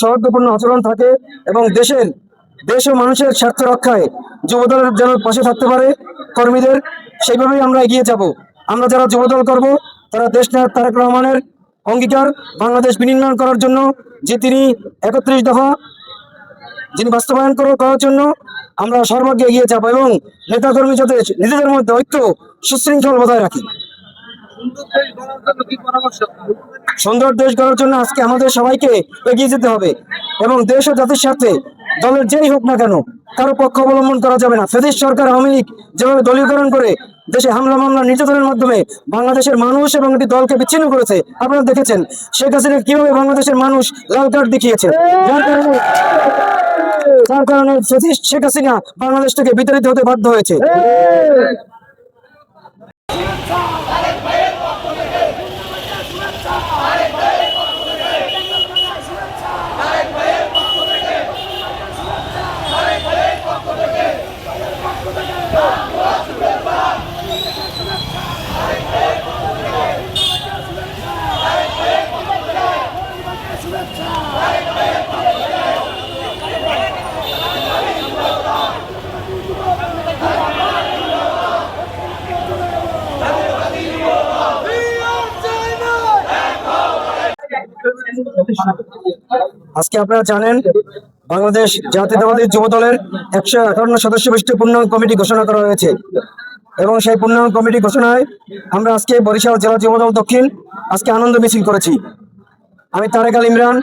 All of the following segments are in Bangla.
সৌহার্দ্যপূর্ণ আচরণ থাকে এবং দেশ ও মানুষের স্বার্থ রক্ষায় যুবদলের যেন পাশে থাকতে পারে কর্মীদের, সেইভাবেই আমরা এগিয়ে যাব। আমরা যারা যুবদল করব তারা দেশনায়ক তারেক রহমানের অঙ্গীকার বাংলাদেশ বিনির্মাণ করার জন্য, যে তিনি 31 দফা যিনি বাস্তবায়ন করার জন্য আমরা সর্বাগ্রে এগিয়ে যাব এবং নেতাকর্মী যাতে নিজেদের মধ্যে ঐক্য সুশৃঙ্খল বজায় রাখি। সুন্দর দেশ গড়ার জন্য আজকে আমাদের সবাইকে এগিয়ে যেতে হবে এবং দেশ ও জাতির স্বার্থে দলের যেই হোক না কেন কারো পক্ষ অবলম্বন করা যাবে না। ফ্যাসিস্ট সরকার আওয়ামী লীগ যেভাবে দলীয়করণ করে দেশে হামলা মামলা নির্যাতনের মাধ্যমে বাংলাদেশের মানুষ এবং একটি দলকে বিচ্ছিন্ন করেছে, আপনারা দেখেছেন শেখ হাসিনা কিভাবে বাংলাদেশের মানুষ লাল কার্ড দেখিয়েছে, যার কারণে ফ্যাসিস্ট শেখ হাসিনা বাংলাদেশ থেকে বিতাড়িত হতে বাধ্য হয়েছে। আজকে আপনারা জানেন বাংলাদেশ জাতীয়তাবাদী যুব দলের 151 সদস্য বিশিষ্ট পূর্ণাঙ্গ কমিটি ঘোষণা করা হয়েছে এবং সেই পূর্ণাঙ্গ কমিটি ঘোষণায় আমরা আজকে বরিশাল জেলা যুবদল দক্ষিণ আজকে আনন্দ মিছিল করেছি। আমি তারেক আল ইমরান,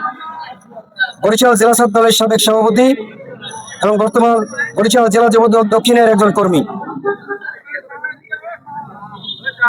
বরিশাল জেলা ছাত্র দলের সাবেক সভাপতি এবং বর্তমান বরিশাল জেলা যুবদল দক্ষিণের একজন কর্মী।